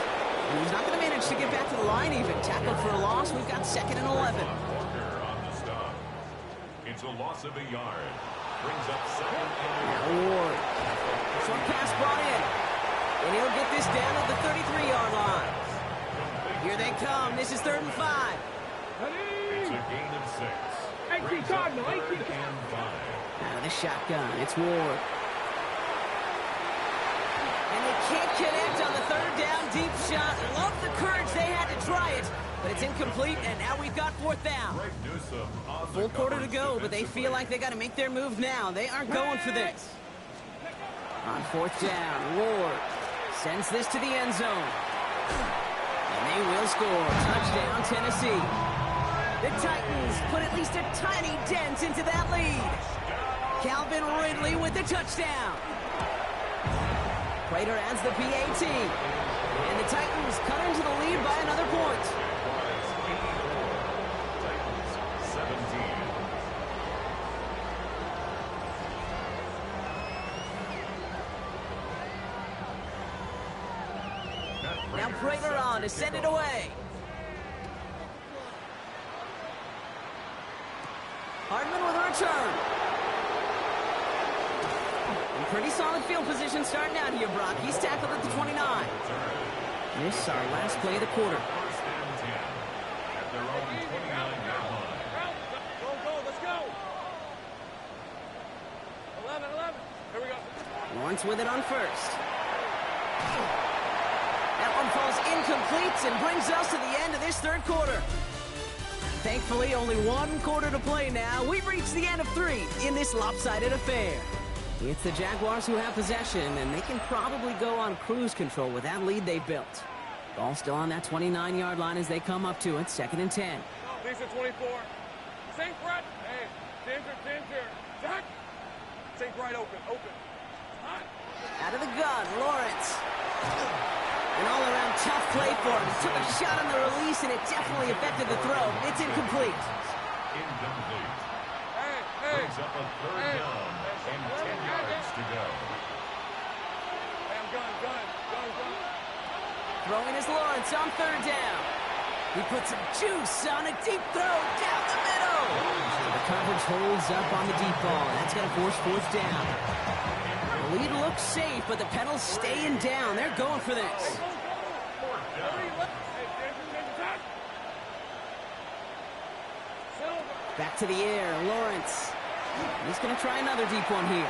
And he's not going to manage to get back to the line even. Tackled for a loss. We've got 2nd and 11. It's a loss of a yard. Brings up 2nd and Now Ward. Short pass brought in. And he'll get this down at the 33-yard line. Here they come. This is 3rd and 5. it's a gain of 6. Brings up 3rd and 5. Out of the shotgun, it's Ward. And they can't connect on the 3rd down deep shot. Love the courage they had to try it, but it's incomplete, and now we've got 4th down. Full quarter to go, but they feel like they got to make their move now. They aren't going for this. On 4th down, Ward sends this to the end zone. And they will score. Touchdown, Tennessee. The Titans put at least a tiny dent into that lead. Calvin Ridley with the touchdown. Prater adds the PAT. And the Titans cut into the lead by another point. Titans 17. Now Prater on to send it away. Hardman with a return. And pretty solid field position starting out here, Brock. He's tackled at the 29. This is our last play of the quarter. 1st and 10. At their own 29-yard line. Go, let's go. 11. Here we go. Lawrence with it on 1st. That one falls incomplete and brings us to the end of this 3rd quarter. Thankfully, only 1 quarter to play now. We've reached the end of 3 in this lopsided affair. It's the Jaguars who have possession, and they can probably go on cruise control with that lead they've built. Ball still on that 29-yard line as they come up to it, 2nd and 10. Lisa 24. Sink right. Hey, Ginger. Jack. Sink right open. Hot. Out of the gun, Lawrence. An all-around tough play for him. Took a shot on the release, and it definitely affected the throw. It's incomplete. Incomplete. Hey. Brings up a 3rd down and 10 yards to go. Hey, I'm gun. Throwing is Lawrence on 3rd down. He puts some juice on a deep throw down the middle. The coverage holds up on the deep ball. That's going to force 4th down. The lead looks safe, but the pedals staying down. They're going for this. Back to the air, Lawrence. He's going to try another deep one here.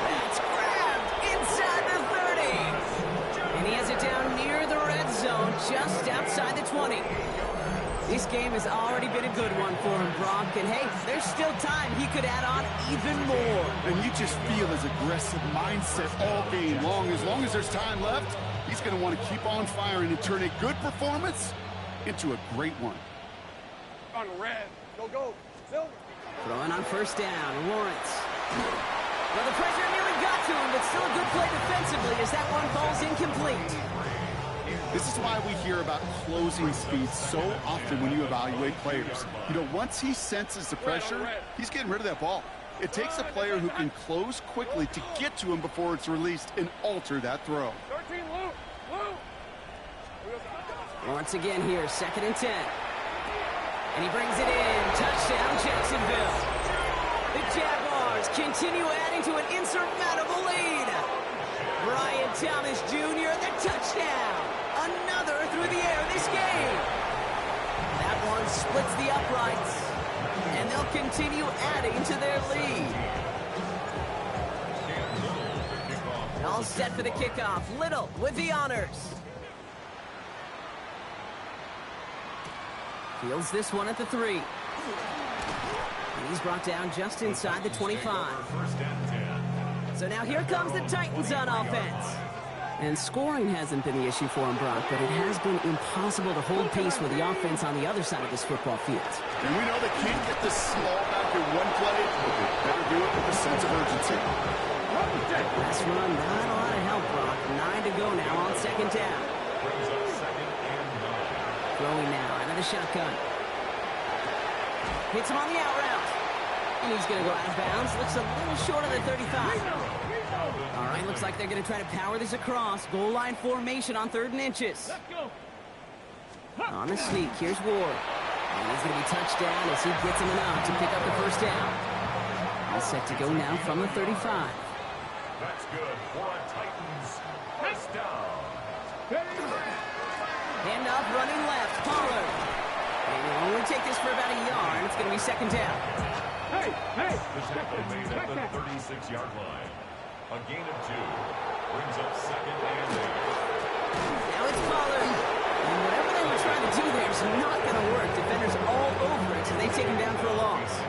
That's grabbed inside the 30. And he has it down near the red zone, just outside the 20. This game has already been a good one for him, Brock. And hey, there's still time. He could add on even more. And you just feel his aggressive mindset all game long. As long as there's time left, he's going to want to keep on firing and turn a good performance into a great one. On red. Go. Silver. Throwing on 1st down, Lawrence. Well, the pressure nearly got to him, but still a good play defensively as that one falls incomplete. This is why we hear about closing speed so often when you evaluate players. You know, once he senses the pressure, he's getting rid of that ball. It takes a player who can close quickly to get to him before it's released and alter that throw. 13, Lou. Once again here, 2nd and 10. And he brings it in. Touchdown, Jacksonville. The Jaguars continue adding to an insurmountable lead. Brian Thomas Jr., the touchdown. Another through the air this game. That one splits the uprights. And they'll continue adding to their lead. All set for the kickoff. Little with the honors. Fields this one at the 3. And he's brought down just inside the 25. So now here comes the Titans on offense. And scoring hasn't been the issue for him, Brock, but it has been impossible to hold pace with the offense on the other side of this football field. And we know they can't get this small back in one play, but they better do it with a sense of urgency. Last run, not a lot of help, Brock. 9 to go now on second down. Throwing now out of the shotgun. Hits him on the out route. And he's going to go out of bounds. Looks a little short of the 35. All right, looks like they're going to try to power this across. Goal line formation on 3rd and inches. On the sneak, here's Ward. And he's going to be touched down as he gets him enough to pick up the first down. All set to go now from the 35. That's good for a Titans first down. Hand off, running left, Pollard. And he'll only take this for about a yard. It's going to be second down. The tackle made at the 36-yard line. A gain of 2 brings up second and 8. Now it's Pollard. And whatever they were trying to do there is not going to work. Defenders all over it, so they take him down for a loss.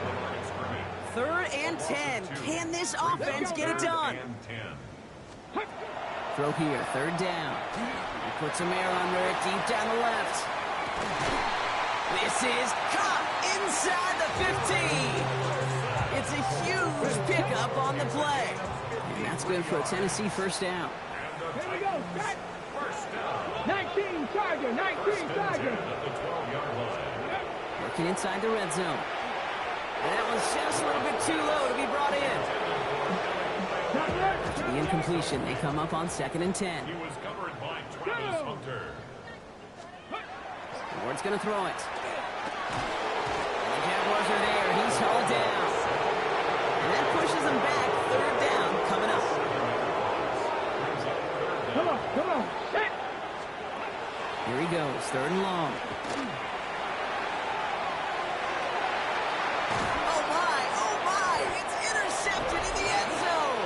3rd and 10. Can this offense get it done? Throw here, 3rd down. He puts some air under it, deep down the left. This is caught inside the 15. It's a huge pickup on the play. And that's good for a Tennessee first down. Here we go, set. 19 Charger, 19 Charger. Working inside the red zone. And that was just a little bit too low to be brought in. After the incompletion, they come up on 2nd and 10. He was covered by Travis Hunter. Ward's going to throw it. The Jaguars are there. He's hauled down. And that pushes him back. 3rd down coming up. Come on, set. Here he goes, 3rd and long. Oh my, it's intercepted in the end zone.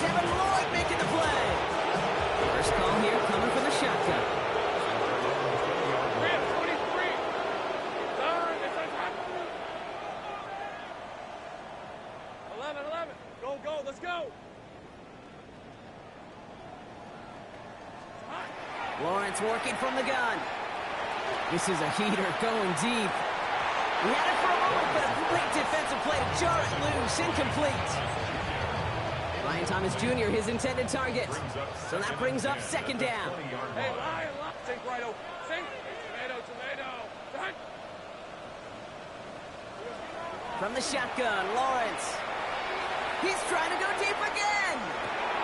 Devin Lloyd making the play. First call here coming from the shotgun. 23. Turn. 11. Go. Let's go. Lawrence working from the gun. This is a heater going deep. We had it for a moment, but a great defensive play to jar it loose. Incomplete. Ryan Thomas Jr., his intended target. So that brings up 2nd down. Hey, Ryan, sink right open. Sink. Tomato. Turn. From the shotgun, Lawrence. He's trying to go deep again.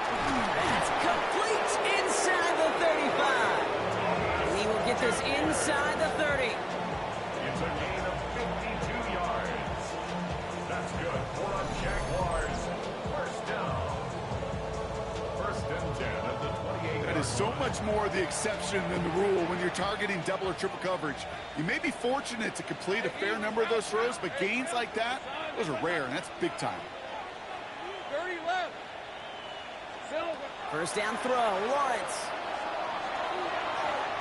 That's complete inside the 35. And he will get this inside the 30. It's a gain of 52 yards. That's good for a Jaguars first down. 1st and 10 at the 28. That is so much more the exception than the rule when you're targeting double or triple coverage. You may be fortunate to complete a fair number of those throws, but gains like that, those are rare, and that's big time. 30 left. First down throw, Lawrence.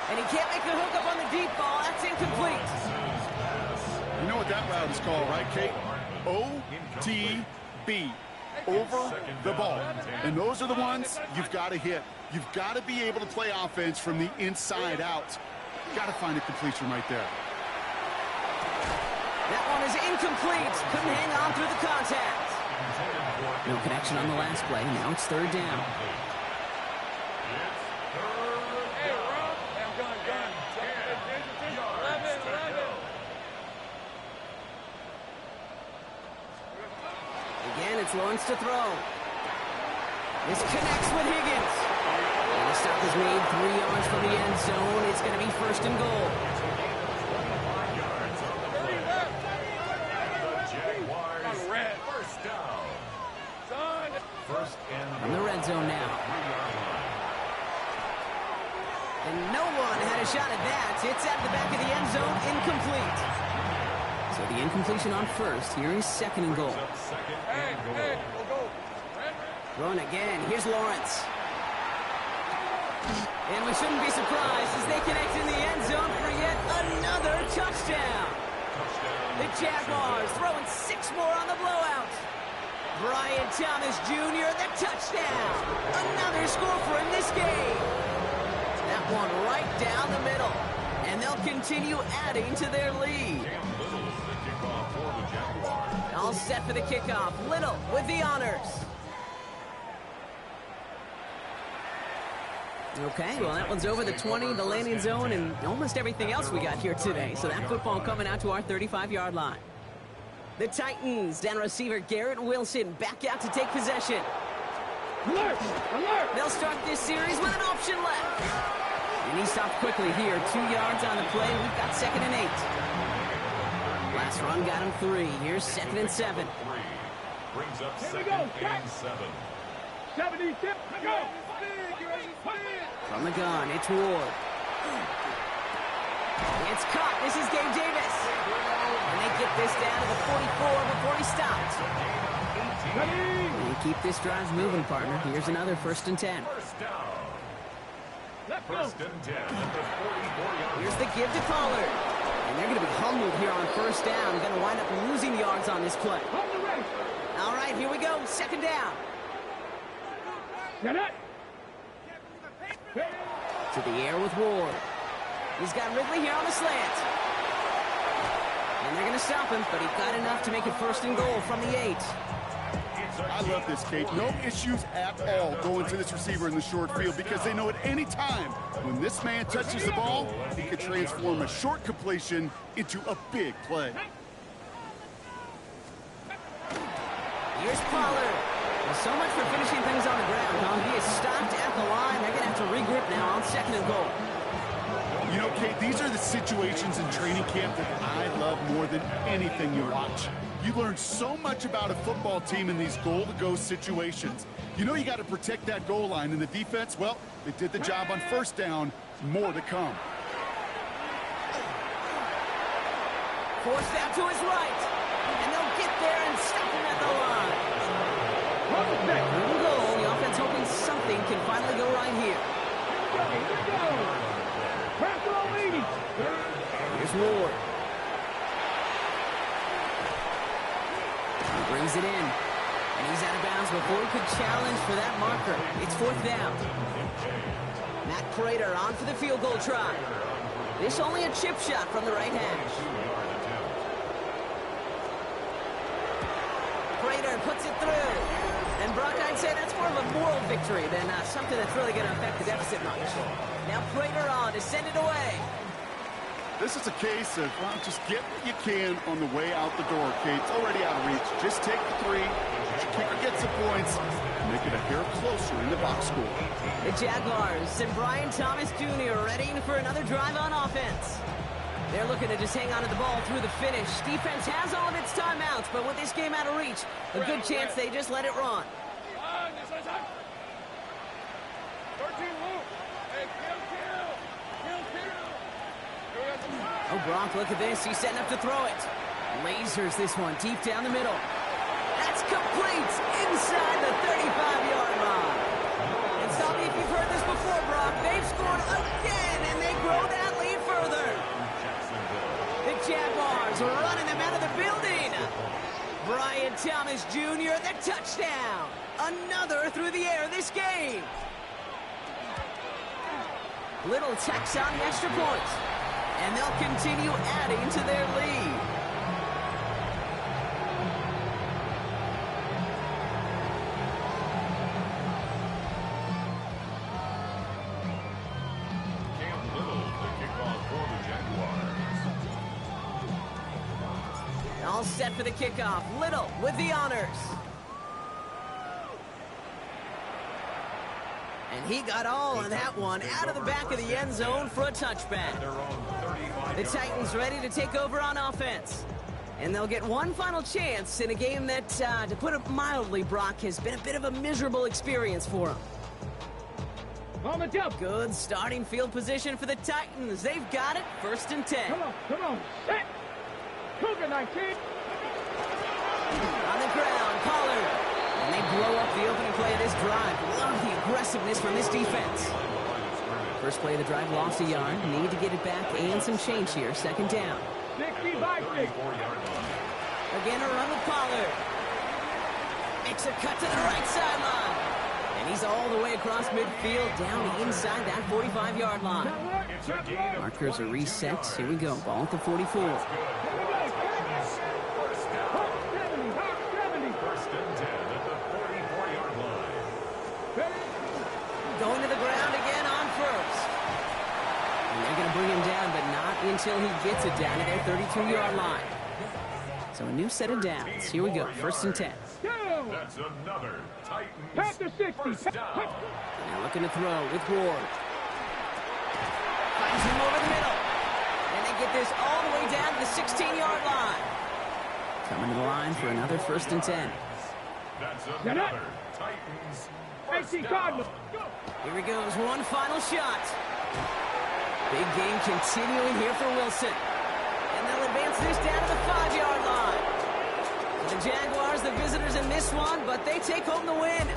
And he can't make the hook up on the deep ball. That's incomplete. You know what that route is called, right, Kate? OTB. Over the ball. And those are the ones you've got to hit. You've got to be able to play offense from the inside out. Got to find a completion right there. That one is incomplete. Couldn't hang on through the contact. No connection on the last play. Now it's 3rd down. Hey, Rob. I'm gun. 11. Again, it's Lawrence to throw. This connects with Higgins. And the stop is made 3 yards from the end zone. It's going to be 1st and goal. 30 left. Jaguars first down. Son. 1st and From the red zone now. And no one had a shot at that. It's at the back of the end zone, incomplete. So the incompletion on first. Here is second and goal. Hey, go. Throwing again. Here's Lawrence. And we shouldn't be surprised as they connect in the end zone for yet another touchdown. The Jaguars throwing 6 more on the blowout. Brian Thomas Jr., the touchdown. Another score for him this game. That one right down the middle. And they'll continue adding to their lead. All set for the kickoff. Little with the honors. Okay, well, that one's over the 20, the landing zone, and almost everything else we got here today. So that football coming out to our 35-yard line. The Titans, down receiver Garrett Wilson, back out to take possession. Alert! Alert! They'll start this series with an option left. And he stopped quickly here. 2 yards on the play. We've got 2nd and 8. Last run got him 3. Here's 2nd and 7. Brings up Here we 2nd go, and 7. 76, go! From the gun, it's Ward. It's caught. This is Gabe Davis. And they get this down to the 44 before he stopped. And keep this drive moving, partner. Here's another 1st and 10. First down. Let's go! 1st and 10 at the 44-yard Here's the give to Pollard. And they're going to be humbled here on 1st down. Going to wind up losing yards on this play. Hold the race! All right, here we go. 2nd down. Get it! To the air with Ward. He's got Ridley here on the slant. And they're going to stop him, but he got enough to make it 1st and goal from the 8. I love this, Kate. No issues at all going to this receiver in the short field because they know at any time when this man touches the ball, he can transform a short completion into a big play. Here's Pollard. Well, so much for finishing things on the ground, huh? He is stopped at the line. They're going to have to regroup now on 2nd and goal. You know, Kate, these are the situations in training camp that I love more than anything you watch. You learn so much about a football team in these goal-to-go situations. You know you got to protect that goal line, and the defense, well, they did the job on 1st down. More to come. Forced out to his right. And they'll get there and stop him at the line. Good goal. The offense hoping something can finally go right here. Here's Ward. He brings it in. And he's out of bounds before he could challenge for that marker. It's 4th down. Matt Prater on for the field goal try. This only a chip shot from the right hash. Prater puts it through. And Brock, I'd say that's more of a moral victory than something that's really going to affect the deficit much. Now Prater on to send it away. This is a case of, well, just get what you can on the way out the door, Kate. It's already out of reach. Just take the 3. Your kicker gets some points. Make it a hair closer in the box score. The Jaguars and Brian Thomas Jr. ready for another drive on offense. They're looking to just hang on to the ball through the finish. Defense has all of its timeouts, but with this game out of reach, a good chance they just let it run. Oh, Brock, look at this. He's setting up to throw it. Lasers this one deep down the middle. That's complete inside the 35-yard line. And stop me if you've heard this before, Brock. They've scored again, and they grow that lead further. The Jaguars are running them out of the building. Brian Thomas Jr., the touchdown. Another through the air this game. Little tacks on the extra point. And they'll continue adding to their lead. Cam Little to kick off for the Jaguars. All set for the kickoff. Little with the honors. And he got all on that one out of the back of the end zone for a touchback. The Titans ready to take over on offense. And they'll get one final chance in a game that, to put it mildly, Brock, has been a bit of a miserable experience for them. On the jump. Good starting field position for the Titans. They've got it. 1st and 10. Come on. Set. Cook. Chattanooga 19. On the ground, Pollard. And they blow up the opening play of this drive. Love the aggressiveness from this defense. First play of the drive, lost a yard. Need to get it back and some change here. Second down. 60 by 6. Again, a run with Pollard. Makes a cut to the right sideline. And he's all the way across midfield, down inside that 45-yard line. Markers are reset. Here we go. Ball at the 44. Going to the ground again on first. And they're going to bring him down, but not until he gets it down to their 32-yard line. So a new set of downs. Here we go. First and 10. That's another Titans 60. Now looking to throw with Ward. Finds him over the middle. And they get this all the way down to the 16-yard line. Coming to the line for another first and 10. That's another Titans first down. Here he goes, one final shot. Big game continuing here for Wilson. And they'll advance this down to the 5-yard line. For the Jaguars, the visitors in this one, but they take home the win.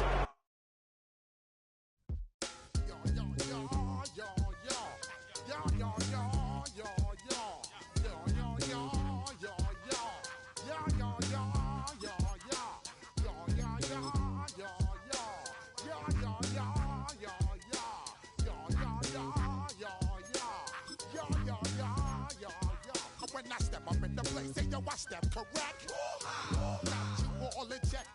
When I step up in the place, say yo, I step correct. Got you all in check.